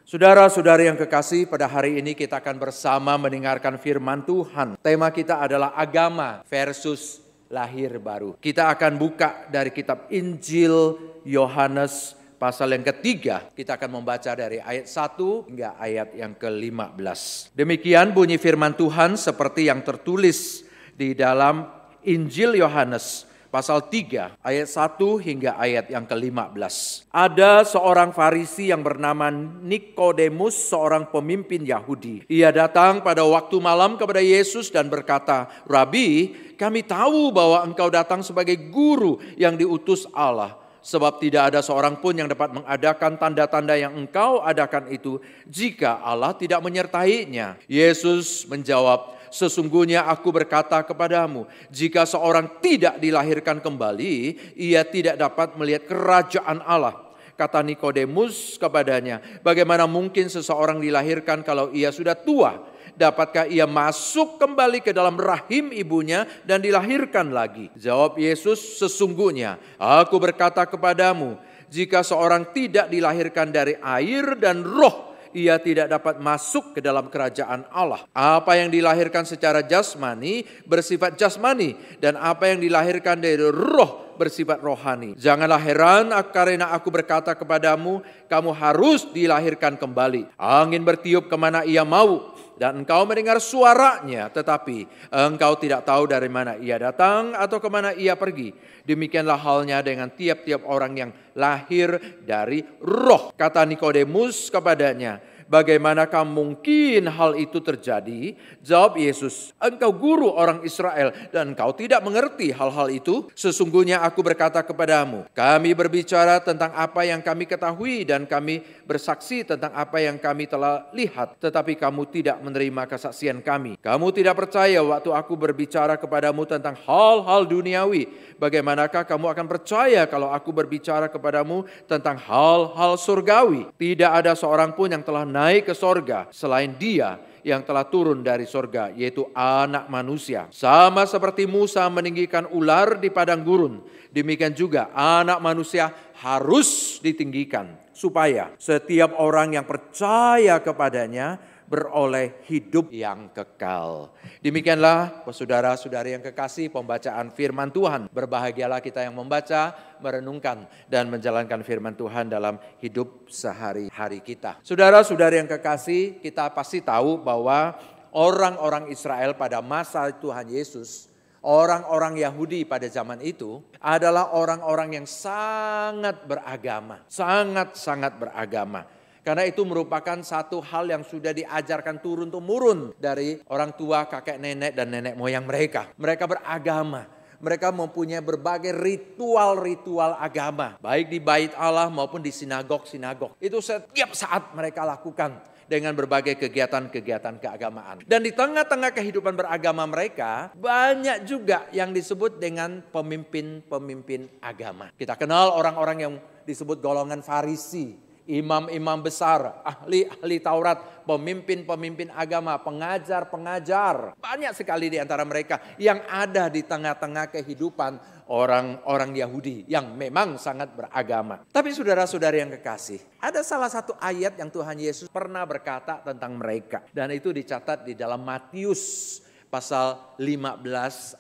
Saudara-saudari yang kekasih, pada hari ini kita akan bersama mendengarkan firman Tuhan. Tema kita adalah agama versus lahir baru. Kita akan buka dari kitab Injil Yohanes pasal yang ketiga. Kita akan membaca dari ayat 1 hingga ayat yang ke-15. Demikian bunyi firman Tuhan seperti yang tertulis di dalam Injil Yohanes pasal 3 ayat 1 hingga ayat yang ke-15. Ada seorang Farisi yang bernama Nikodemus, seorang pemimpin Yahudi. Ia datang pada waktu malam kepada Yesus dan berkata, "Rabi, kami tahu bahwa engkau datang sebagai guru yang diutus Allah. Sebab tidak ada seorang pun yang dapat mengadakan tanda-tanda yang engkau adakan itu jika Allah tidak menyertainya." Yesus menjawab, "Sesungguhnya aku berkata kepadamu, jika seorang tidak dilahirkan kembali, ia tidak dapat melihat kerajaan Allah." Kata Nikodemus kepadanya, "Bagaimana mungkin seseorang dilahirkan kalau ia sudah tua? Dapatkah ia masuk kembali ke dalam rahim ibunya dan dilahirkan lagi?" Jawab Yesus, "Sesungguhnya aku berkata kepadamu, jika seorang tidak dilahirkan dari air dan roh, ia tidak dapat masuk ke dalam kerajaan Allah. Apa yang dilahirkan secara jasmani bersifat jasmani, dan apa yang dilahirkan dari roh bersifat rohani. Janganlah heran karena aku berkata kepadamu, kamu harus dilahirkan kembali. Angin bertiup kemana ia mau, dan engkau mendengar suaranya, tetapi engkau tidak tahu dari mana ia datang atau kemana ia pergi. Demikianlah halnya dengan tiap-tiap orang yang lahir dari roh." Kata Nikodemus kepadanya, "Bagaimanakah mungkin hal itu terjadi?" Jawab Yesus, "Engkau guru orang Israel dan engkau tidak mengerti hal-hal itu? Sesungguhnya aku berkata kepadamu, kami berbicara tentang apa yang kami ketahui dan kami bersaksi tentang apa yang kami telah lihat, tetapi kamu tidak menerima kesaksian kami. Kamu tidak percaya waktu aku berbicara kepadamu tentang hal-hal duniawi. Bagaimanakah kamu akan percaya kalau aku berbicara kepadamu tentang hal-hal surgawi? Tidak ada seorang pun yang telah naik ke sorga selain Dia yang telah turun dari sorga, yaitu Anak Manusia. Sama seperti Musa meninggikan ular di padang gurun, demikian juga Anak Manusia harus ditinggikan, supaya setiap orang yang percaya kepadanya beroleh hidup yang kekal." Demikianlah saudara-saudari yang kekasih, pembacaan firman Tuhan. Berbahagialah kita yang membaca, merenungkan, dan menjalankan firman Tuhan dalam hidup sehari-hari kita. Saudara-saudari yang kekasih, kita pasti tahu bahwa orang-orang Israel pada masa Tuhan Yesus, orang-orang Yahudi pada zaman itu adalah orang-orang yang sangat beragama, sangat-sangat beragama. Karena itu merupakan satu hal yang sudah diajarkan turun-temurun dari orang tua, kakek nenek, dan nenek moyang mereka. Mereka beragama. Mereka mempunyai berbagai ritual-ritual agama. Baik di bait Allah maupun di sinagog-sinagog. Itu setiap saat mereka lakukan dengan berbagai kegiatan-kegiatan keagamaan. Dan di tengah-tengah kehidupan beragama mereka, banyak juga yang disebut dengan pemimpin-pemimpin agama. Kita kenal orang-orang yang disebut golongan Farisi. Imam-imam besar, ahli-ahli Taurat, pemimpin-pemimpin agama, pengajar-pengajar. Banyak sekali di antara mereka yang ada di tengah-tengah kehidupan orang-orang Yahudi yang memang sangat beragama. Tapi saudara-saudari yang kekasih, ada salah satu ayat yang Tuhan Yesus pernah berkata tentang mereka. Dan itu dicatat di dalam Matius pasal 15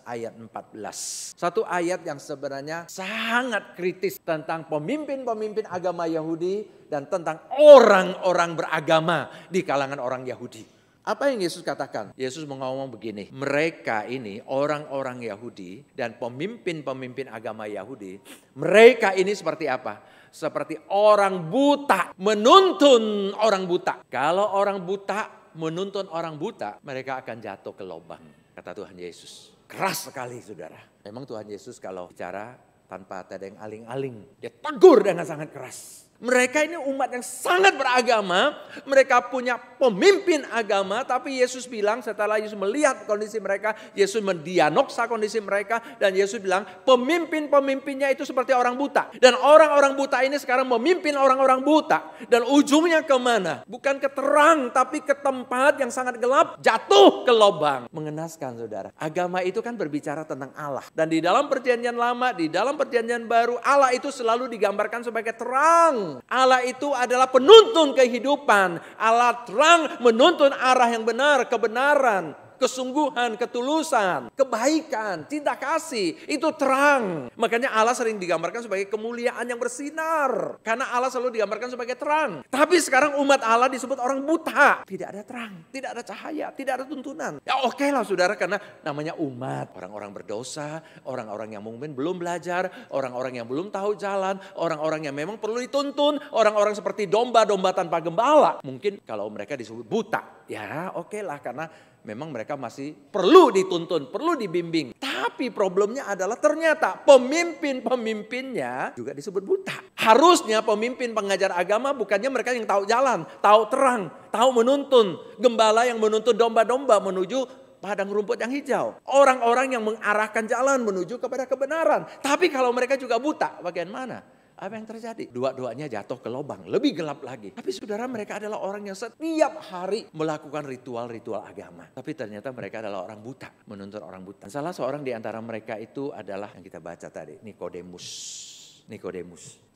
ayat 14. Satu ayat yang sebenarnya sangat kritis tentang pemimpin-pemimpin agama Yahudi dan tentang orang-orang beragama di kalangan orang Yahudi. Apa yang Yesus katakan? Yesus ngomong begini, mereka ini orang-orang Yahudi dan pemimpin-pemimpin agama Yahudi, mereka ini seperti apa? Seperti orang buta menuntun orang buta. Kalau orang buta menuntun orang buta, mereka akan jatuh ke lubang, kata Tuhan Yesus. Keras sekali saudara. Memang Tuhan Yesus kalau bicara tanpa tedeng aling-aling, dia tegur dengan sangat keras. Mereka ini umat yang sangat beragama, mereka punya pemimpin agama, tapi Yesus bilang setelah Yesus melihat kondisi mereka, Yesus mendiagnosa kondisi mereka, dan Yesus bilang pemimpin-pemimpinnya itu seperti orang buta. Dan orang-orang buta ini sekarang memimpin orang-orang buta. Dan ujungnya kemana? Bukan ke terang, tapi ke tempat yang sangat gelap, jatuh ke lubang. Mengenaskan saudara, agama itu kan berbicara tentang Allah. Dan di dalam perjanjian lama, di dalam perjanjian baru, Allah itu selalu digambarkan sebagai terang. terang. Allah itu adalah penuntun kehidupan. Allah terang menuntun arah yang benar, kebenaran, kesungguhan, ketulusan, kebaikan, cinta kasih. Itu terang. Makanya Allah sering digambarkan sebagai kemuliaan yang bersinar. Karena Allah selalu digambarkan sebagai terang. Tapi sekarang umat Allah disebut orang buta. Tidak ada terang, tidak ada cahaya, tidak ada tuntunan. Ya oke lah saudara, karena namanya umat. Orang-orang berdosa, orang-orang yang mungkin belum belajar, orang-orang yang belum tahu jalan, orang-orang yang memang perlu dituntun, orang-orang seperti domba-domba tanpa gembala. Mungkin kalau mereka disebut buta, ya oke lah, karena memang mereka masih perlu dituntun, perlu dibimbing. Tapi problemnya adalah ternyata pemimpin-pemimpinnya juga disebut buta. Harusnya pemimpin pengajar agama bukannya mereka yang tahu jalan, tahu terang, tahu menuntun. Gembala yang menuntun domba-domba menuju padang rumput yang hijau. Orang-orang yang mengarahkan jalan menuju kepada kebenaran. Tapi kalau mereka juga buta, bagaimana? Apa yang terjadi? Dua-duanya jatuh ke lubang, lebih gelap lagi. Tapi saudara, mereka adalah orang yang setiap hari melakukan ritual-ritual agama. Tapi ternyata mereka adalah orang buta, menuntun orang buta. Dan salah seorang di antara mereka itu adalah yang kita baca tadi, Nikodemus.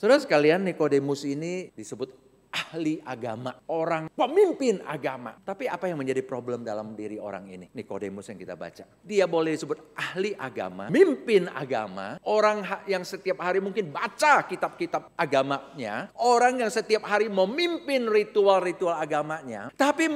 Saudara sekalian, Nikodemus ini disebut ahli agama, orang pemimpin agama. Tapi apa yang menjadi problem dalam diri orang ini? Nikodemus yang kita baca. Dia boleh disebut ahli agama, mimpin agama, orang yang setiap hari mungkin baca kitab-kitab agamanya, orang yang setiap hari memimpin ritual-ritual agamanya. Tapi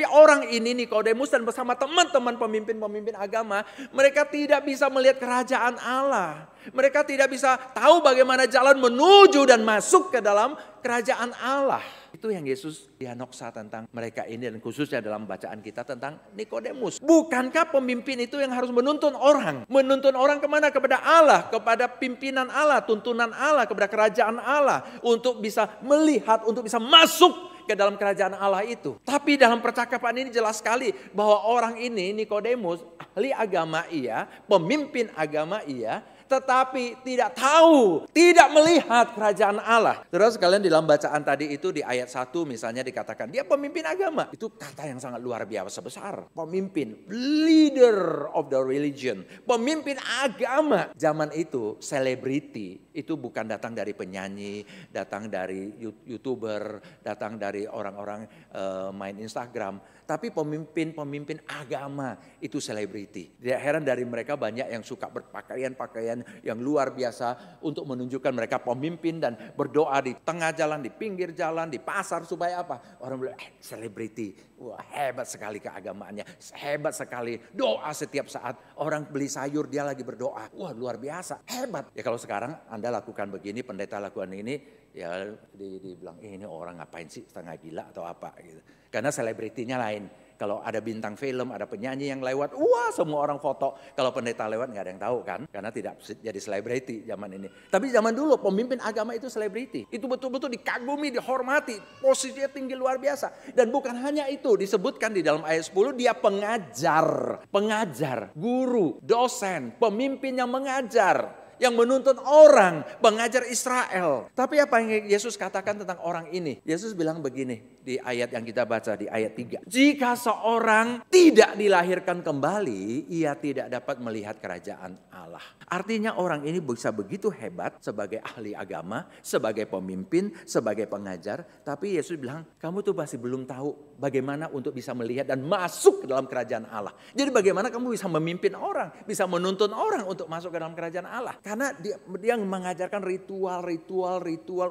orang ini Nikodemus dan bersama teman-teman pemimpin-pemimpin agama, mereka tidak bisa melihat kerajaan Allah. Mereka tidak bisa tahu bagaimana jalan menuju dan masuk ke dalam kerajaan Allah. Itu yang Yesus dianoksa tentang mereka ini, dan khususnya dalam bacaan kita tentang Nikodemus. Bukankah pemimpin itu yang harus menuntun orang? Menuntun orang kemana? Kepada Allah, kepada pimpinan Allah, tuntunan Allah, kepada kerajaan Allah. Untuk bisa melihat, untuk bisa masuk ke dalam kerajaan Allah itu. Tapi dalam percakapan ini jelas sekali bahwa orang ini, Nikodemus, ahli agama ia, pemimpin agama ia, tetapi tidak tahu, tidak melihat kerajaan Allah. Terus sekalian dalam bacaan tadi itu di ayat 1 misalnya dikatakan dia pemimpin agama. Itu kata yang sangat luar biasa besar. Pemimpin, leader of the religion. Pemimpin agama. Zaman itu selebriti itu bukan datang dari penyanyi, datang dari YouTuber, datang dari orang-orang main Instagram. Tapi pemimpin agama itu selebriti. Tidak heran dari mereka banyak yang suka berpakaian-pakaian yang luar biasa untuk menunjukkan mereka pemimpin dan berdoa di tengah jalan, di pinggir jalan, di pasar supaya apa? Orang bilang selebriti. Wah, hebat sekali keagamaannya, hebat sekali doa setiap saat. Orang beli sayur dia lagi berdoa. Wah, luar biasa, hebat. Ya kalau sekarang Anda lakukan begini, pendeta lakukan ini, ya dibilang ini orang ngapain sih, setengah gila atau apa gitu. Karena selebritinya lain. Kalau ada bintang film, ada penyanyi yang lewat, wah semua orang foto. Kalau pendeta lewat nggak ada yang tahu kan, karena tidak jadi selebriti zaman ini. Tapi zaman dulu pemimpin agama itu selebriti. Itu betul-betul dikagumi, dihormati, posisinya tinggi luar biasa. Dan bukan hanya itu, disebutkan di dalam ayat 10 dia pengajar, guru, dosen, pemimpin yang mengajar. Yang menuntun orang, pengajar Israel. Tapi apa yang Yesus katakan tentang orang ini? Yesus bilang begini di ayat yang kita baca di ayat 3. Jika seorang tidak dilahirkan kembali, ia tidak dapat melihat kerajaan Allah. Artinya orang ini bisa begitu hebat sebagai ahli agama, sebagai pemimpin, sebagai pengajar. Tapi Yesus bilang, kamu tuh masih belum tahu bagaimana untuk bisa melihat dan masuk ke dalam kerajaan Allah. Jadi bagaimana kamu bisa memimpin orang, bisa menuntun orang untuk masuk ke dalam kerajaan Allah. Karena dia mengajarkan ritual,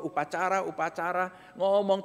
upacara, ngomong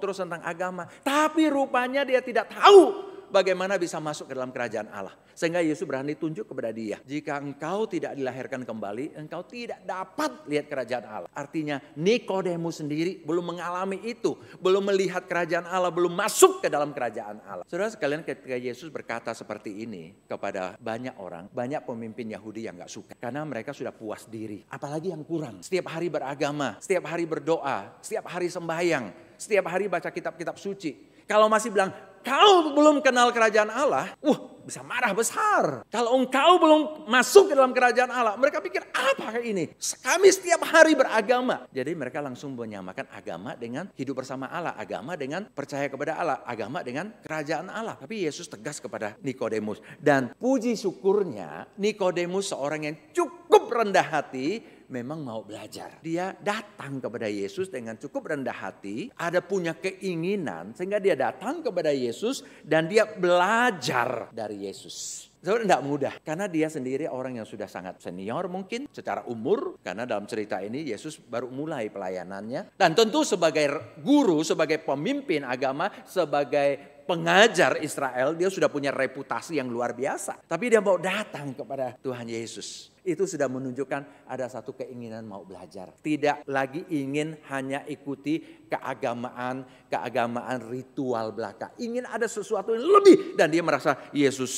terus tentang agama. Tapi rupanya dia tidak tahu bagaimana bisa masuk ke dalam kerajaan Allah. Sehingga Yesus berani tunjuk kepada dia. Jika engkau tidak dilahirkan kembali, engkau tidak dapat lihat kerajaan Allah. Artinya Nikodemus sendiri belum mengalami itu. Belum melihat kerajaan Allah, belum masuk ke dalam kerajaan Allah. Saudara sekalian, ketika Yesus berkata seperti ini kepada banyak orang, banyak pemimpin Yahudi yang gak suka. Karena mereka sudah puas diri. Apalagi yang kurang. Setiap hari beragama, setiap hari berdoa, setiap hari sembahyang, setiap hari baca kitab-kitab suci. Kalau masih bilang, kau belum kenal kerajaan Allah, bisa marah besar. Kalau engkau belum masuk ke dalam kerajaan Allah, mereka pikir apa ini? Kami setiap hari beragama. Jadi mereka langsung menyamakan agama dengan hidup bersama Allah, agama dengan percaya kepada Allah, agama dengan kerajaan Allah. Tapi Yesus tegas kepada Nikodemus. Dan puji syukurnya Nikodemus seorang yang cukup rendah hati, memang mau belajar. Dia datang kepada Yesus dengan cukup rendah hati, ada punya keinginan sehingga dia datang kepada Yesus dan dia belajar dari Yesus. Saudara, tidak mudah karena dia sendiri orang yang sudah sangat senior mungkin secara umur, karena dalam cerita ini Yesus baru mulai pelayanannya, dan tentu sebagai guru, sebagai pemimpin agama, sebagai pengajar Israel, dia sudah punya reputasi yang luar biasa. Tapi dia mau datang kepada Tuhan Yesus. Itu sudah menunjukkan ada satu keinginan mau belajar. Tidak lagi ingin hanya ikuti keagamaan ritual belaka. Ingin ada sesuatu yang lebih, dan dia merasa Yesus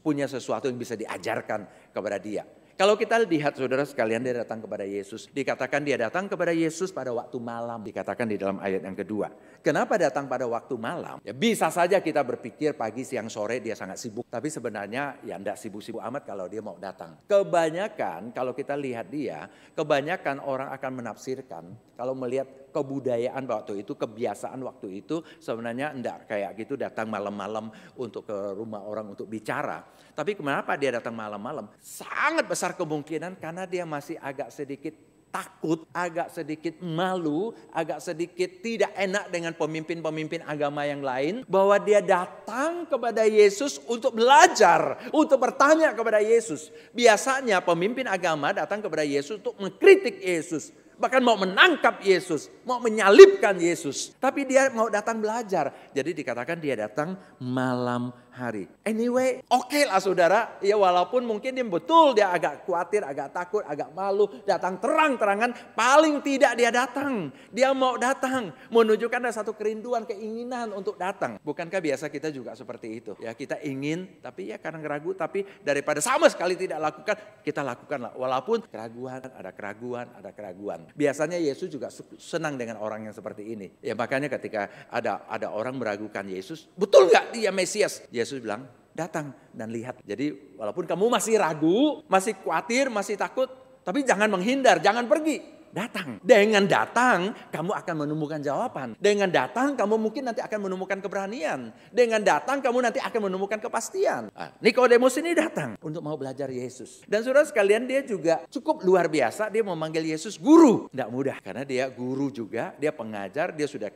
punya sesuatu yang bisa diajarkan kepada dia. Kalau kita lihat saudara sekalian, dia datang kepada Yesus. Dikatakan dia datang kepada Yesus pada waktu malam. Dikatakan di dalam ayat yang kedua. Kenapa datang pada waktu malam? Ya, bisa saja kita berpikir pagi, siang, sore dia sangat sibuk. Tapi sebenarnya ya tidak sibuk-sibuk amat kalau dia mau datang. Kebanyakan kalau kita lihat dia, kebanyakan orang akan menafsirkan. Kalau melihat kebudayaan waktu itu, kebiasaan waktu itu, sebenarnya enggak kayak gitu datang malam-malam untuk ke rumah orang untuk bicara. Tapi kenapa dia datang malam-malam? Sangat besar kemungkinan karena dia masih agak sedikit takut, agak sedikit malu, agak sedikit tidak enak dengan pemimpin-pemimpin agama yang lain. Bahwa dia datang kepada Yesus untuk belajar, untuk bertanya kepada Yesus. Biasanya pemimpin agama datang kepada Yesus untuk mengkritik Yesus. Bahkan mau menangkap Yesus, mau menyalibkan Yesus. Tapi dia mau datang belajar. Jadi dikatakan dia datang malam hari. Anyway, oke lah saudara. Ya walaupun mungkin dia agak khawatir, agak takut, agak malu. Datang terang-terangan, paling tidak dia datang. Dia mau datang. Menunjukkan ada satu kerinduan, keinginan untuk datang. Bukankah biasa kita juga seperti itu? Ya kita ingin, tapi ya karena ragu. Tapi daripada sama sekali tidak lakukan, kita lakukanlah. Walaupun ada keraguan. Biasanya Yesus juga senang dengan orang yang seperti ini. Ya makanya ketika ada orang meragukan Yesus, betul nggak dia Mesias? Yesus bilang, datang dan lihat. Jadi walaupun kamu masih ragu, masih khawatir, masih takut, tapi jangan menghindar, jangan pergi. Datang. Dengan datang kamu akan menemukan jawaban. Dengan datang kamu mungkin nanti akan menemukan keberanian. Dengan datang kamu nanti akan menemukan kepastian. Nikodemus ini datang untuk mau belajar Yesus. Dan saudara sekalian, dia juga cukup luar biasa. Dia memanggil Yesus guru. Tidak mudah karena dia guru juga. Dia pengajar. Dia sudah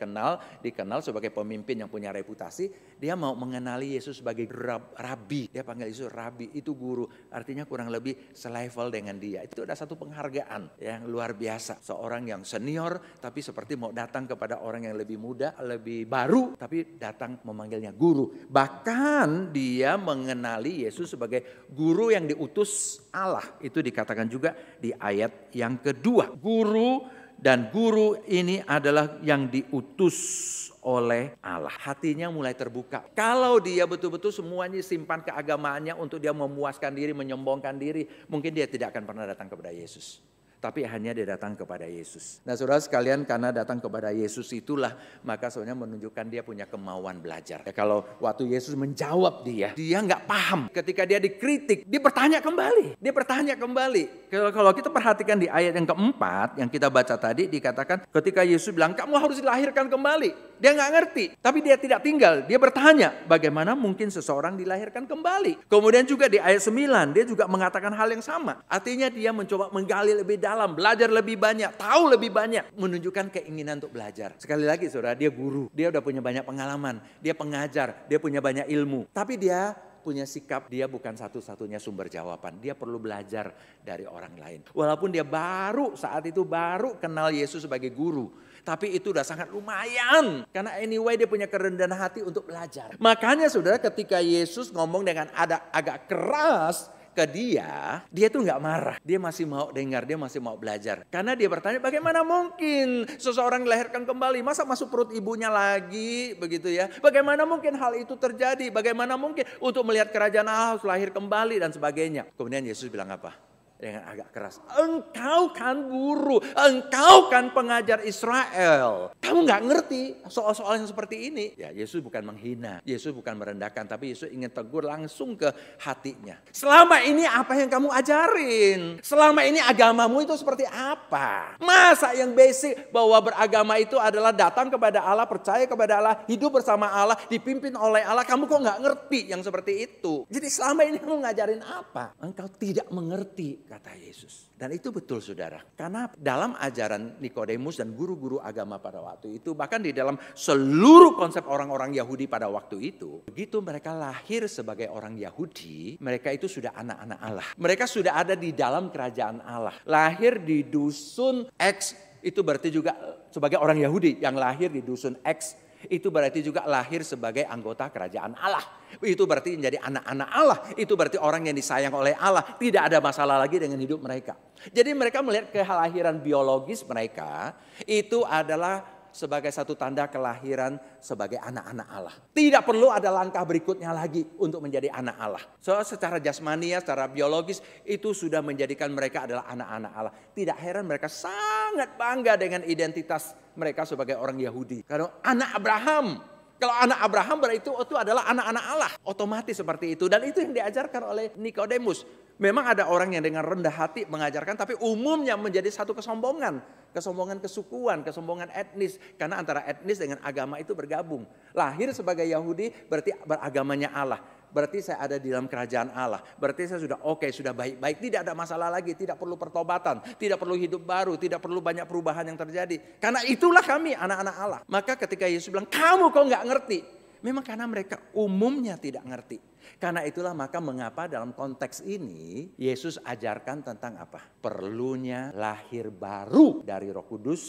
dikenal sebagai pemimpin yang punya reputasi. Dia mau mengenali Yesus sebagai rabi. Dia panggil Yesus rabi, itu guru. Artinya kurang lebih selevel dengan dia. Itu ada satu penghargaan yang luar biasa. Seorang yang senior tapi seperti mau datang kepada orang yang lebih muda, lebih baru, tapi datang memanggilnya guru. Bahkan dia mengenali Yesus sebagai guru yang diutus Allah. Itu dikatakan juga di ayat yang kedua. Guru ini adalah yang diutus oleh Allah. Hatinya mulai terbuka. Kalau dia betul-betul semuanya simpan keagamaannya untuk dia memuaskan diri, menyombongkan diri, mungkin dia tidak akan pernah datang kepada Yesus. Tapi hanya dia datang kepada Yesus. Nah saudara sekalian, karena datang kepada Yesus itulah maka sebenarnya menunjukkan dia punya kemauan belajar. Ya, kalau waktu Yesus menjawab dia nggak paham. Ketika dia dikritik, dia bertanya kembali. Kalau kita perhatikan di ayat yang keempat yang kita baca tadi, dikatakan ketika Yesus bilang kamu harus dilahirkan kembali. Dia nggak ngerti, tapi dia tidak tinggal. Dia bertanya bagaimana mungkin seseorang dilahirkan kembali. Kemudian juga di ayat 9 dia juga mengatakan hal yang sama. Artinya dia mencoba menggali lebih dalam, belajar lebih banyak, tahu lebih banyak, menunjukkan keinginan untuk belajar. Sekali lagi saudara, dia guru, dia udah punya banyak pengalaman, dia pengajar, dia punya banyak ilmu. Tapi dia punya sikap, dia bukan satu-satunya sumber jawaban. Dia perlu belajar dari orang lain. Walaupun dia saat itu baru kenal Yesus sebagai guru. Tapi itu udah sangat lumayan. Karena anyway dia punya kerendahan hati untuk belajar. Makanya saudara, ketika Yesus ngomong dengan agak keras ke dia tuh nggak marah. Dia masih mau dengar, dia masih mau belajar. Karena dia bertanya bagaimana mungkin seseorang dilahirkan kembali. Masa masuk perut ibunya lagi begitu ya. Bagaimana mungkin hal itu terjadi. Bagaimana mungkin untuk melihat kerajaan Allah harus lahir kembali dan sebagainya. Kemudian Yesus bilang apa? Dengan agak keras, engkau kan guru, engkau kan pengajar Israel. Kamu gak ngerti soal-soal yang seperti ini. Ya Yesus bukan menghina, Yesus bukan merendahkan, tapi Yesus ingin tegur langsung ke hatinya. Selama ini apa yang kamu ajarin? Selama ini agamamu itu seperti apa? Masa yang basic bahwa beragama itu adalah datang kepada Allah, percaya kepada Allah, hidup bersama Allah, dipimpin oleh Allah. Kamu kok gak ngerti yang seperti itu? Jadi selama ini kamu ngajarin apa? Engkau tidak mengerti kata Yesus. Dan itu betul saudara. Karena dalam ajaran Nikodemus dan guru-guru agama pada waktu itu, bahkan di dalam seluruh konsep orang-orang Yahudi pada waktu itu, begitu mereka lahir sebagai orang Yahudi, mereka itu sudah anak-anak Allah. Mereka sudah ada di dalam kerajaan Allah. Lahir di dusun X, itu berarti juga sebagai orang Yahudi yang lahir di dusun X. Itu berarti juga lahir sebagai anggota kerajaan Allah. Itu berarti menjadi anak-anak Allah. Itu berarti orang yang disayang oleh Allah. Tidak ada masalah lagi dengan hidup mereka. Jadi mereka melihat kelahiran biologis mereka itu adalah sebagai satu tanda kelahiran sebagai anak-anak Allah. Tidak perlu ada langkah berikutnya lagi untuk menjadi anak Allah. Secara jasmania, secara biologis itu sudah menjadikan mereka adalah anak-anak Allah. Tidak heran mereka sangat bangga dengan identitas mereka sebagai orang Yahudi. Karena anak Abraham. Kalau anak Abraham berarti itu adalah anak-anak Allah. Otomatis seperti itu. Dan itu yang diajarkan oleh Nikodemus. Memang ada orang yang dengan rendah hati mengajarkan, tapi umumnya menjadi satu kesombongan. Kesombongan kesukuan, kesombongan etnis. Karena antara etnis dengan agama itu bergabung. Lahir sebagai Yahudi berarti beragamanya Allah. Berarti saya ada di dalam kerajaan Allah. Berarti saya sudah oke, sudah baik-baik. Tidak ada masalah lagi, tidak perlu pertobatan. Tidak perlu hidup baru, tidak perlu banyak perubahan yang terjadi. Karena itulah kami anak-anak Allah. Maka ketika Yesus bilang, kamu kok nggak ngerti? Memang karena mereka umumnya tidak ngerti. Karena itulah maka mengapa dalam konteks ini Yesus ajarkan tentang apa? Perlunya lahir baru dari Roh Kudus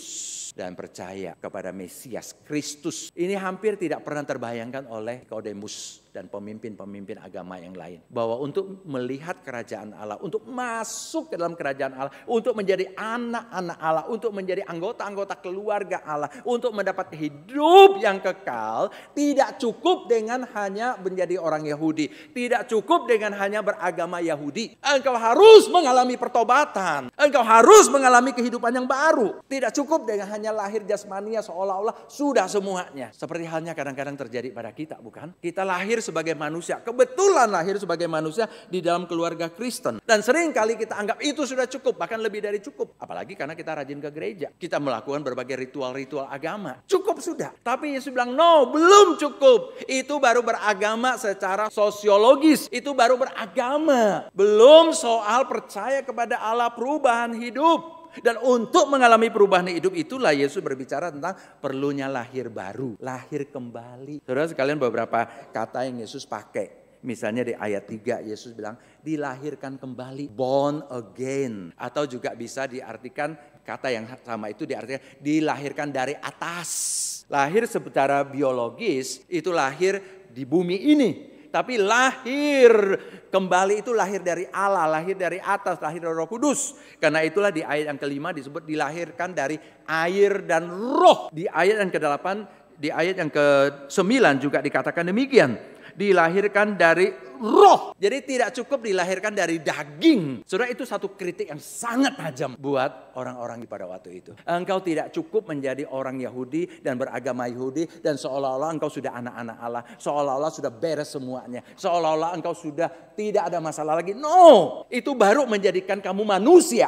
dan percaya kepada Mesias Kristus. Ini hampir tidak pernah terbayangkan oleh Nikodemus dan pemimpin-pemimpin agama yang lain. Bahwa untuk melihat kerajaan Allah, untuk masuk ke dalam kerajaan Allah, untuk menjadi anak-anak Allah, untuk menjadi anggota-anggota keluarga Allah, untuk mendapat hidup yang kekal, tidak cukup dengan hanya menjadi orang Yahudi. Tidak cukup dengan hanya beragama Yahudi. Engkau harus mengalami pertobatan. Engkau harus mengalami kehidupan yang baru. Tidak cukup dengan hanya lahir jasmania seolah-olah sudah semuanya. Seperti halnya kadang-kadang terjadi pada kita, bukan? Kita lahir sebagai manusia. Kebetulan lahir sebagai manusia di dalam keluarga Kristen. Dan sering kali kita anggap itu sudah cukup. Bahkan lebih dari cukup. Apalagi karena kita rajin ke gereja. Kita melakukan berbagai ritual-ritual agama. Cukup sudah. Tapi Yesus bilang, no, belum cukup. Itu baru beragama secara sosiologis. Itu baru beragama. Belum soal percaya kepada Allah, perubahan hidup. Dan untuk mengalami perubahan hidup itulah Yesus berbicara tentang perlunya lahir baru. Lahir kembali. Saudara sekalian, beberapa kata yang Yesus pakai. Misalnya di ayat 3 Yesus bilang dilahirkan kembali. Born again. Atau juga bisa diartikan kata yang sama itu diartikan dilahirkan dari atas. Lahir secara biologis itu lahir di bumi ini. Tapi lahir kembali itu lahir dari Allah, lahir dari atas, lahir dari Roh Kudus. Karena itulah di ayat yang kelima disebut dilahirkan dari air dan roh. Di ayat yang ke-8, di ayat yang ke-9 juga dikatakan demikian. Dilahirkan dari roh. Jadi tidak cukup dilahirkan dari daging. Saudara, itu satu kritik yang sangat tajam buat orang-orang pada waktu itu. Engkau tidak cukup menjadi orang Yahudi dan beragama Yahudi dan seolah-olah engkau sudah anak-anak Allah. Seolah-olah sudah beres semuanya. Seolah-olah engkau sudah tidak ada masalah lagi. No, itu baru menjadikan kamu manusia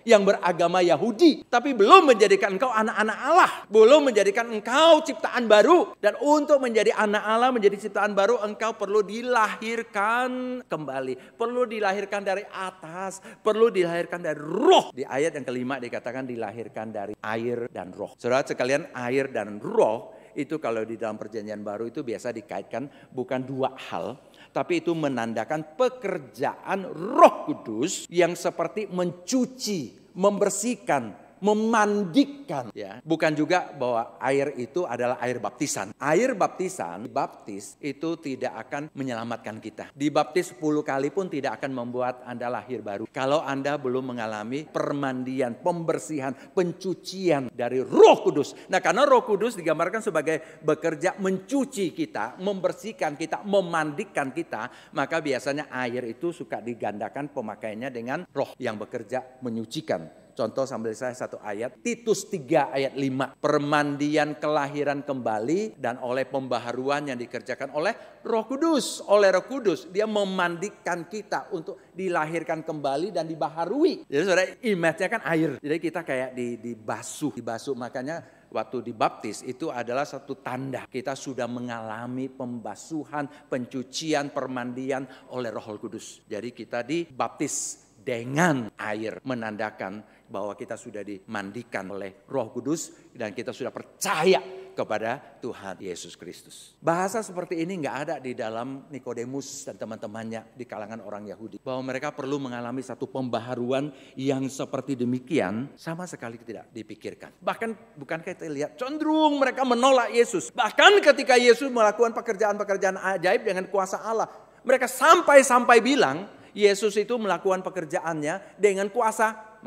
yang beragama Yahudi. Tapi belum menjadikan engkau anak-anak Allah. Belum menjadikan engkau ciptaan baru. Dan untuk menjadi anak Allah, menjadi ciptaan baru, engkau perlu dilahirkan kembali. Perlu dilahirkan dari atas. Perlu dilahirkan dari roh. Di ayat yang kelima dikatakan dilahirkan dari air dan roh. Saudara sekalian, air dan roh itu kalau di dalam perjanjian baru itu biasa dikaitkan bukan dua hal. Tapi itu menandakan pekerjaan Roh Kudus yang seperti mencuci, membersihkan, memandikan, ya. Bukan juga bahwa air itu adalah air baptisan. Air baptisan, baptis itu tidak akan menyelamatkan kita. Dibaptis 10 kali pun tidak akan membuat Anda lahir baru. Kalau Anda belum mengalami permandian, pembersihan, pencucian dari Roh Kudus. Nah, karena Roh Kudus digambarkan sebagai bekerja mencuci kita, membersihkan kita, memandikan kita, maka biasanya air itu suka digandakan pemakaiannya dengan roh yang bekerja menyucikan. Contoh sambil saya satu ayat, Titus 3 ayat 5. Permandian kelahiran kembali dan oleh pembaharuan yang dikerjakan oleh Roh Kudus. Oleh Roh Kudus, dia memandikan kita untuk dilahirkan kembali dan dibaharui. Jadi saudara, image-nya kan air. Jadi kita kayak dibasuh. Makanya waktu dibaptis itu adalah satu tanda kita sudah mengalami pembasuhan, pencucian, permandian oleh Roh Kudus. Jadi kita dibaptis dengan air, menandakan bahwa kita sudah dimandikan oleh Roh Kudus dan kita sudah percaya kepada Tuhan Yesus Kristus. Bahasa seperti ini nggak ada di dalam Nikodemus dan teman-temannya di kalangan orang Yahudi. Bahwa mereka perlu mengalami satu pembaharuan yang seperti demikian sama sekali tidak dipikirkan. Bahkan bukankah kita lihat cenderung mereka menolak Yesus. Bahkan ketika Yesus melakukan pekerjaan-pekerjaan ajaib dengan kuasa Allah. Mereka sampai bilang Yesus itu melakukan pekerjaannya dengan kuasa,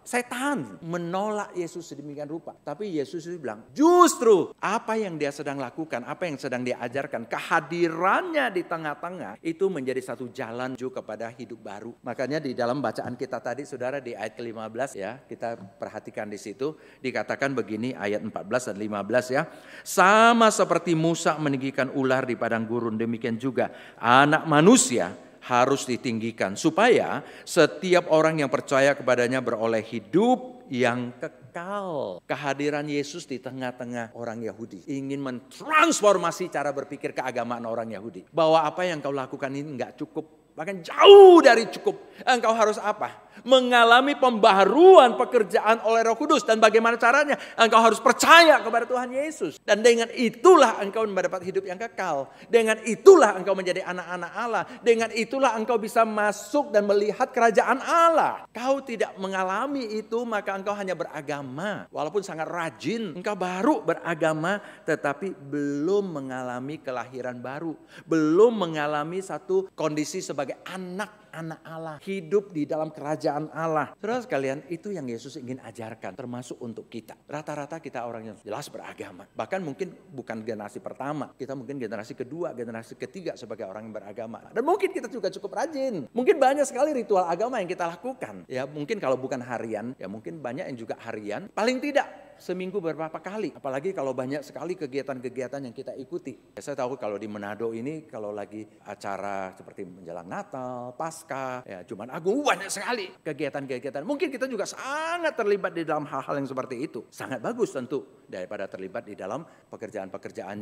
setan, menolak Yesus sedemikian rupa. Tapi Yesus itu bilang, justru apa yang dia sedang lakukan, apa yang sedang dia ajarkan, kehadirannya di tengah-tengah itu menjadi satu jalan menuju kepada hidup baru. Makanya di dalam bacaan kita tadi, saudara, di ayat ke-15 ya, kita perhatikan di situ, dikatakan begini ayat 14 dan 15 ya. Sama seperti Musa meninggikan ular di padang gurun, demikian juga Anak Manusia harus ditinggikan supaya setiap orang yang percaya kepadanya beroleh hidup yang kekal. Kehadiran Yesus di tengah-tengah orang Yahudi ingin mentransformasi cara berpikir keagamaan orang Yahudi. Bahwa apa yang kau lakukan ini enggak cukup, bahkan jauh dari cukup. Engkau harus apa? Mengalami pembaharuan pekerjaan oleh Roh Kudus. Dan bagaimana caranya? Engkau harus percaya kepada Tuhan Yesus. Dan dengan itulah engkau mendapat hidup yang kekal. Dengan itulah engkau menjadi anak-anak Allah. Dengan itulah engkau bisa masuk dan melihat kerajaan Allah. Kau tidak mengalami itu, maka engkau hanya beragama. Walaupun sangat rajin, engkau baru beragama tetapi belum mengalami kelahiran baru. Belum mengalami satu kondisi sebagai anak Allah, hidup di dalam kerajaan Allah. Saudara sekalian, itu yang Yesus ingin ajarkan, termasuk untuk kita. Rata-rata kita orang yang jelas beragama. Bahkan mungkin bukan generasi pertama, kita mungkin generasi kedua, generasi ketiga sebagai orang yang beragama. Dan mungkin kita juga cukup rajin. Mungkin banyak sekali ritual agama yang kita lakukan. Ya mungkin kalau bukan harian, ya mungkin banyak yang juga harian. Paling tidak seminggu beberapa kali. Apalagi kalau banyak sekali kegiatan-kegiatan yang kita ikuti. Ya, saya tahu kalau di Manado ini kalau lagi acara seperti menjelang Natal, Paskah, ya Jumat Agung, banyak sekali kegiatan-kegiatan. Mungkin kita juga sangat terlibat di dalam hal-hal yang seperti itu. Sangat bagus tentu daripada terlibat di dalam pekerjaan-pekerjaan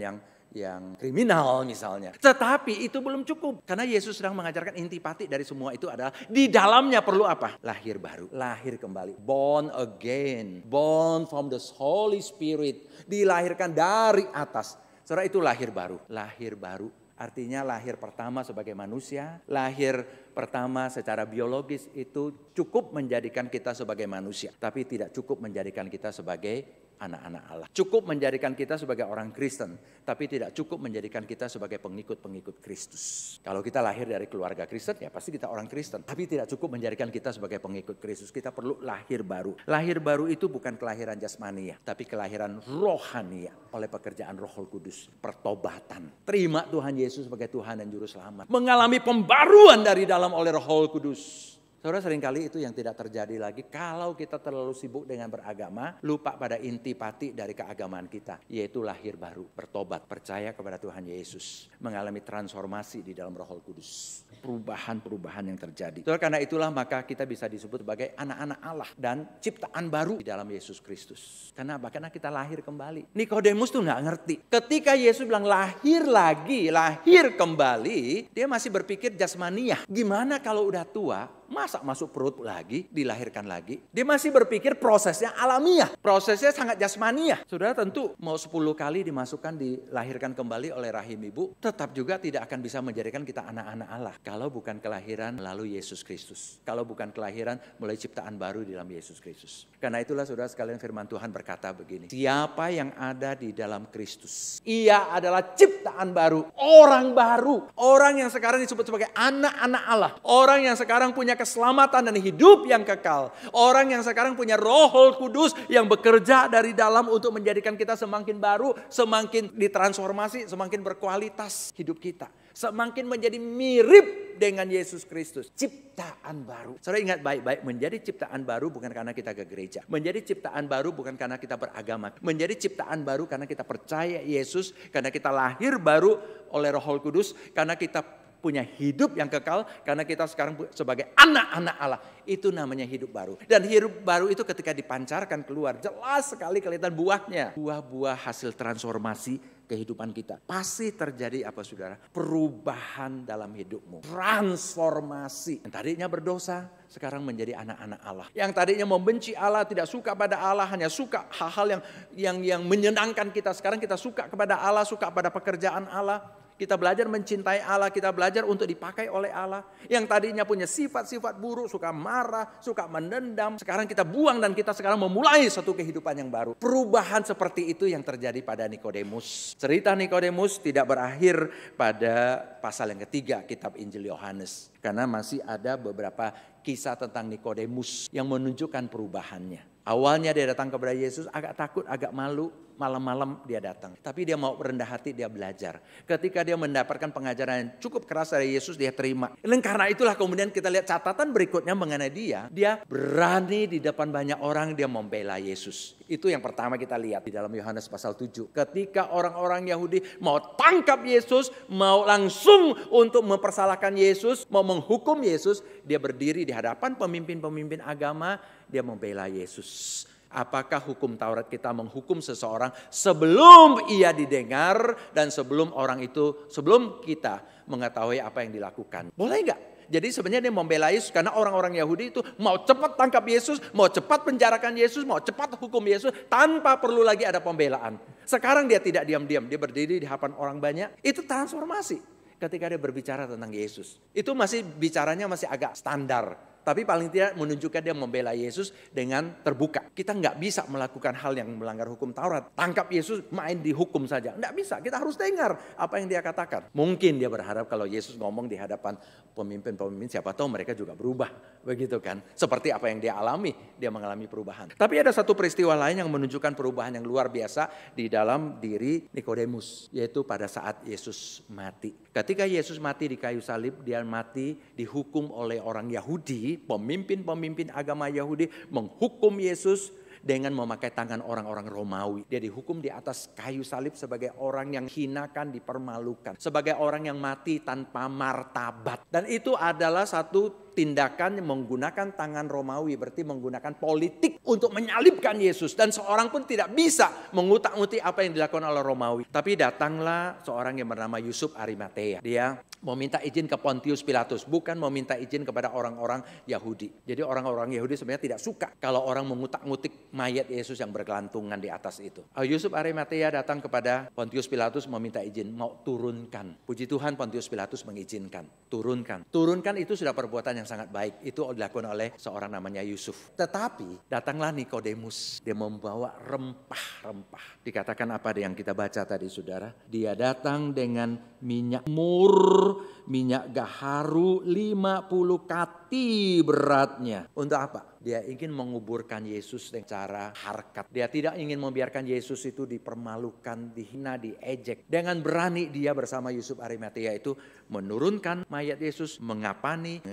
yang kriminal misalnya. Tetapi itu belum cukup. Karena Yesus sedang mengajarkan intipati dari semua itu adalah di dalamnya perlu apa? Lahir baru, lahir kembali. Born again, born from the Holy Spirit. Dilahirkan dari atas. Saudara, itu lahir baru. Lahir baru artinya lahir pertama sebagai manusia. Lahir pertama secara biologis itu cukup menjadikan kita sebagai manusia. Tapi tidak cukup menjadikan kita sebagai anak-anak Allah. Cukup menjadikan kita sebagai orang Kristen, tapi tidak cukup menjadikan kita sebagai pengikut-pengikut Kristus. Kalau kita lahir dari keluarga Kristen, ya pasti kita orang Kristen. Tapi tidak cukup menjadikan kita sebagai pengikut Kristus. Kita perlu lahir baru. Lahir baru itu bukan kelahiran jasmania, tapi kelahiran rohania oleh pekerjaan Roh Kudus. Pertobatan. Terima Tuhan Yesus sebagai Tuhan dan Juru Selamat. Mengalami pembaruan dari dalam oleh Roh Kudus. Saudara, seringkali itu yang tidak terjadi lagi kalau kita terlalu sibuk dengan beragama, lupa pada intipati dari keagamaan kita, yaitu lahir baru, bertobat, percaya kepada Tuhan Yesus, mengalami transformasi di dalam Roh Kudus, perubahan-perubahan yang terjadi. Saudara, karena itulah maka kita bisa disebut sebagai anak-anak Allah dan ciptaan baru di dalam Yesus Kristus. Karena apa? Karena kita lahir kembali. Nikodemus tuh nggak ngerti. Ketika Yesus bilang lahir lagi, lahir kembali, dia masih berpikir jasmaniah. Gimana kalau udah tua? Masa masuk perut lagi, dilahirkan lagi? Dia masih berpikir prosesnya alamiah. Prosesnya sangat jasmaniah. Saudara, tentu mau 10 kali dimasukkan, dilahirkan kembali oleh rahim ibu, tetap juga tidak akan bisa menjadikan kita anak-anak Allah. Kalau bukan kelahiran melalui Yesus Kristus. Kalau bukan kelahiran melalui ciptaan baru di dalam Yesus Kristus. Karena itulah saudara sekalian, firman Tuhan berkata begini. Siapa yang ada di dalam Kristus, ia adalah ciptaan baru. Orang baru. Orang yang sekarang disebut sebagai anak-anak Allah. Orang yang sekarang punya keselamatan dan hidup yang kekal. Orang yang sekarang punya Roh Kudus yang bekerja dari dalam untuk menjadikan kita semakin baru, semakin ditransformasi, semakin berkualitas hidup kita. Semakin menjadi mirip dengan Yesus Kristus. Ciptaan baru. Saudara ingat baik-baik, menjadi ciptaan baru bukan karena kita ke gereja. Menjadi ciptaan baru bukan karena kita beragama. Menjadi ciptaan baru karena kita percaya Yesus, karena kita lahir baru oleh Roh Kudus, karena kita punya hidup yang kekal karena kita sekarang sebagai anak-anak Allah. Itu namanya hidup baru. Dan hidup baru itu ketika dipancarkan keluar, jelas sekali kelihatan buahnya. Buah-buah hasil transformasi kehidupan kita. Pasti terjadi apa saudara? Perubahan dalam hidupmu. Transformasi. Yang tadinya berdosa, sekarang menjadi anak-anak Allah. Yang tadinya membenci Allah, tidak suka pada Allah, hanya suka hal-hal yang menyenangkan kita. Sekarang kita suka kepada Allah, suka pada pekerjaan Allah. Kita belajar mencintai Allah, kita belajar untuk dipakai oleh Allah. Yang tadinya punya sifat-sifat buruk, suka marah, suka mendendam. Sekarang kita buang dan kita sekarang memulai satu kehidupan yang baru. Perubahan seperti itu yang terjadi pada Nikodemus. Cerita Nikodemus tidak berakhir pada pasal yang ketiga kitab Injil Yohanes. Karena masih ada beberapa kisah tentang Nikodemus yang menunjukkan perubahannya. Awalnya dia datang kepada Yesus agak takut, agak malu. Malam-malam dia datang. Tapi dia mau rendah hati, dia belajar. Ketika dia mendapatkan pengajaran yang cukup keras dari Yesus, dia terima. Dan karena itulah kemudian kita lihat catatan berikutnya mengenai dia. Dia berani di depan banyak orang, dia membela Yesus. Itu yang pertama kita lihat di dalam Yohanes pasal 7. Ketika orang-orang Yahudi mau tangkap Yesus, mau langsung untuk mempersalahkan Yesus, mau menghukum Yesus, dia berdiri di hadapan pemimpin-pemimpin agama, dia membela Yesus. Apakah hukum Taurat kita menghukum seseorang sebelum ia didengar dan sebelum kita mengetahui apa yang dilakukan? Boleh nggak? Jadi sebenarnya dia membela Yesus karena orang-orang Yahudi itu mau cepat tangkap Yesus, mau cepat penjarakan Yesus, mau cepat hukum Yesus tanpa perlu lagi ada pembelaan. Sekarang dia tidak diam-diam, dia berdiri di hadapan orang banyak. Itu transformasi ketika dia berbicara tentang Yesus. Itu masih bicaranya masih agak standar. Tapi paling tidak menunjukkan dia membela Yesus dengan terbuka. Kita nggak bisa melakukan hal yang melanggar hukum Taurat. Tangkap Yesus, main dihukum saja. Nggak bisa, kita harus dengar apa yang dia katakan. Mungkin dia berharap kalau Yesus ngomong di hadapan pemimpin-pemimpin, siapa tahu mereka juga berubah. Begitu kan, seperti apa yang dia alami, dia mengalami perubahan. Tapi ada satu peristiwa lain yang menunjukkan perubahan yang luar biasa di dalam diri Nikodemus. Yaitu pada saat Yesus mati. Ketika Yesus mati di kayu salib, dia mati dihukum oleh orang Yahudi. Pemimpin-pemimpin agama Yahudi menghukum Yesus dengan memakai tangan orang-orang Romawi. Dia dihukum di atas kayu salib sebagai orang yang hinakan, dipermalukan. Sebagai orang yang mati tanpa martabat. Dan itu adalah satu tindakan yang menggunakan tangan Romawi, berarti menggunakan politik untuk menyalibkan Yesus. Dan seorang pun tidak bisa mengutak-ngutik apa yang dilakukan oleh Romawi. Tapi datanglah seorang yang bernama Yusuf Arimatea. Dia meminta izin ke Pontius Pilatus, bukan meminta izin kepada orang-orang Yahudi. Jadi orang-orang Yahudi sebenarnya tidak suka kalau orang mengutak-ngutik mayat Yesus yang bergelantungan di atas itu. Yusuf Arimatea datang kepada Pontius Pilatus meminta izin, mau turunkan. Puji Tuhan Pontius Pilatus mengizinkan, turunkan. Turunkan itu sudah perbuatan yang sangat baik. Itu dilakukan oleh seorang namanya Yusuf. Tetapi datanglah Nikodemus. Dia membawa rempah-rempah. Dikatakan apa yang kita baca tadi saudara? Dia datang dengan minyak mur, minyak gaharu 50 kati beratnya. Untuk apa? Dia ingin menguburkan Yesus dengan cara harkat. Dia tidak ingin membiarkan Yesus itu dipermalukan, dihina, diejek. Dengan berani dia bersama Yusuf Arimatea itu menurunkan mayat Yesus, mengapani,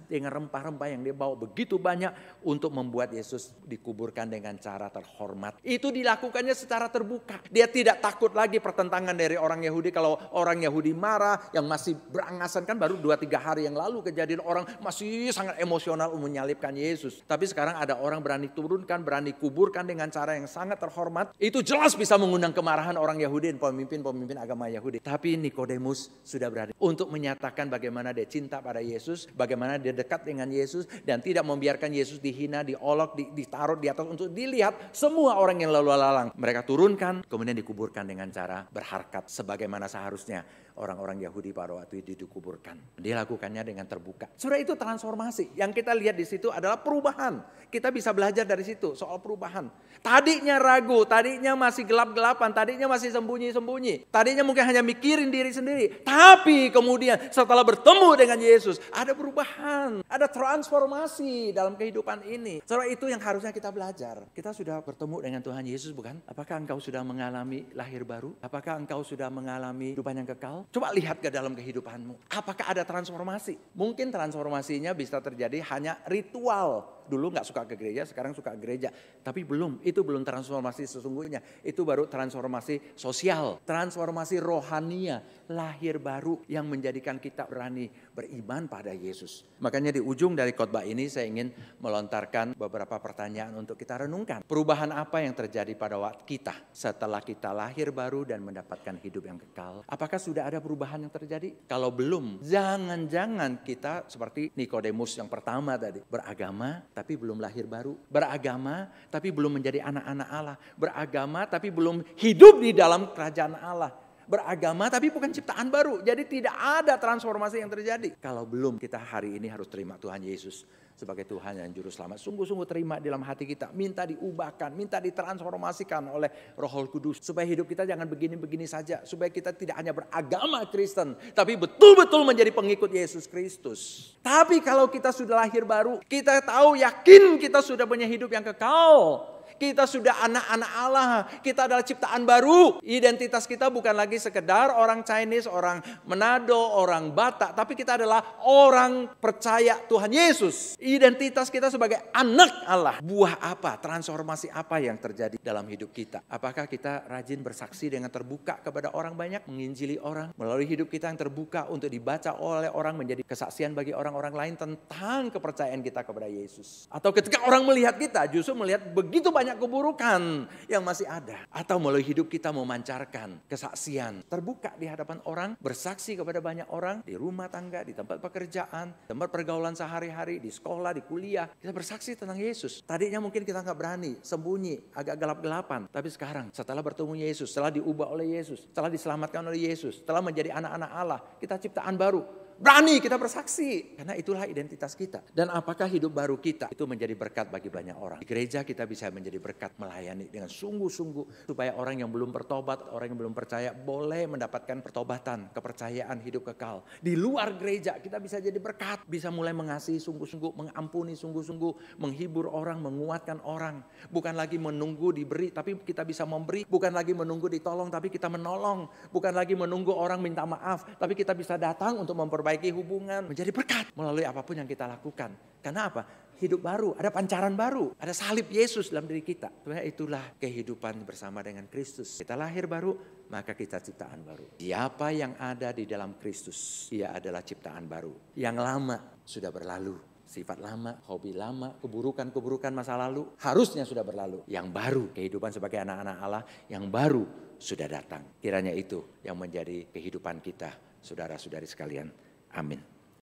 dengan rempah-rempah yang dia bawa begitu banyak untuk membuat Yesus dikuburkan dengan cara terhormat. Itu dilakukannya secara terbuka. Dia tidak takut lagi pertentangan dari orang Yahudi. Kalau orang Yahudi marah, yang masih berangasan, kan baru 2-3 hari yang lalu kejadian orang masih sangat emosional menyalibkan Yesus. Tapi sekarang ada orang berani turunkan, berani kuburkan dengan cara yang sangat terhormat. Itu jelas bisa mengundang kemarahan orang Yahudi dan pemimpin-pemimpin agama Yahudi. Tapi Nikodemus sudah berani untuk menyatakan bagaimana dia cinta pada Yesus, bagaimana dia dekat dengan Yesus dan tidak membiarkan Yesus dihina, diolok, ditaruh di atas untuk dilihat semua orang yang lalu lalang. Mereka turunkan, kemudian dikuburkan dengan cara berharkat sebagaimana seharusnya orang-orang Yahudi pada waktu itu dikuburkan. Dia lakukannya dengan terbuka. Sudah itu transformasi. Yang kita lihat di situ adalah perubahan. Kita bisa belajar dari situ soal perubahan. Tadinya ragu, tadinya masih gelap-gelapan, tadinya masih sembunyi-sembunyi. Tadinya mungkin hanya mikirin diri sendiri. Tapi kemudian setelah bertemu dengan Yesus, ada perubahan, ada transformasi dalam kehidupan ini. Soal itu yang harusnya kita belajar. Kita sudah bertemu dengan Tuhan Yesus bukan? Apakah engkau sudah mengalami lahir baru? Apakah engkau sudah mengalami kehidupan yang kekal? Coba lihat ke dalam kehidupanmu. Apakah ada transformasi? Mungkin transformasinya bisa terjadi hanya ritual. Dulu nggak suka ke gereja, sekarang suka ke gereja. Tapi itu belum transformasi sesungguhnya. Itu baru transformasi sosial, transformasi rohania, lahir baru yang menjadikan kita berani beriman pada Yesus. Makanya di ujung dari khotbah ini saya ingin melontarkan beberapa pertanyaan untuk kita renungkan. Perubahan apa yang terjadi pada waktu kita setelah kita lahir baru dan mendapatkan hidup yang kekal? Apakah sudah ada perubahan yang terjadi? Kalau belum, jangan-jangan kita seperti Nikodemus yang pertama tadi. Beragama tapi belum lahir baru. Beragama tapi belum menjadi anak-anak Allah. Beragama tapi belum hidup di dalam kerajaan Allah. Beragama tapi bukan ciptaan baru. Jadi tidak ada transformasi yang terjadi. Kalau belum, kita hari ini harus terima Tuhan Yesus sebagai Tuhan dan Juru Selamat. Sungguh-sungguh terima dalam hati kita. Minta diubahkan, minta ditransformasikan oleh Roh Kudus. Supaya hidup kita jangan begini-begini saja. Supaya kita tidak hanya beragama Kristen, tapi betul-betul menjadi pengikut Yesus Kristus. Tapi kalau kita sudah lahir baru, kita tahu yakin kita sudah punya hidup yang kekal. Kita sudah anak-anak Allah. Kita adalah ciptaan baru. Identitas kita bukan lagi sekedar orang Chinese, orang Manado, orang Batak. Tapi kita adalah orang percaya Tuhan Yesus. Identitas kita sebagai anak Allah. Buah apa, transformasi apa yang terjadi dalam hidup kita? Apakah kita rajin bersaksi dengan terbuka kepada orang banyak? Menginjili orang. Melalui hidup kita yang terbuka untuk dibaca oleh orang. Menjadi kesaksian bagi orang-orang lain tentang kepercayaan kita kepada Yesus. Atau ketika orang melihat kita justru melihat begitu banyak keburukan yang masih ada. Atau melalui hidup kita memancarkan kesaksian. Terbuka di hadapan orang, bersaksi kepada banyak orang. Di rumah tangga, di tempat pekerjaan, tempat pergaulan sehari-hari, di sekolah, di kuliah. Kita bersaksi tentang Yesus. Tadinya mungkin kita gak berani, sembunyi, agak gelap-gelapan. Tapi sekarang setelah bertemu Yesus, setelah diubah oleh Yesus, setelah diselamatkan oleh Yesus, setelah menjadi anak-anak Allah, kita ciptaan baru. Berani kita bersaksi. Karena itulah identitas kita. Dan apakah hidup baru kita itu menjadi berkat bagi banyak orang. Di gereja kita bisa menjadi berkat melayani dengan sungguh-sungguh. Supaya orang yang belum bertobat, orang yang belum percaya boleh mendapatkan pertobatan, kepercayaan hidup kekal. Di luar gereja kita bisa jadi berkat. Bisa mulai mengasihi sungguh-sungguh, mengampuni sungguh-sungguh, menghibur orang, menguatkan orang. Bukan lagi menunggu diberi, tapi kita bisa memberi. Bukan lagi menunggu ditolong, tapi kita menolong. Bukan lagi menunggu orang minta maaf, tapi kita bisa datang untuk memperbaiki hubungan, menjadi berkat melalui apapun yang kita lakukan. Karena apa? Hidup baru, ada pancaran baru, ada salib Yesus dalam diri kita. Sebenarnya itulah kehidupan bersama dengan Kristus. Kita lahir baru, maka kita ciptaan baru. Siapa yang ada di dalam Kristus, ia adalah ciptaan baru. Yang lama sudah berlalu. Sifat lama, hobi lama, keburukan-keburukan masa lalu harusnya sudah berlalu. Yang baru, kehidupan sebagai anak-anak Allah yang baru sudah datang. Kiranya itu yang menjadi kehidupan kita, saudara-saudari sekalian. Amin.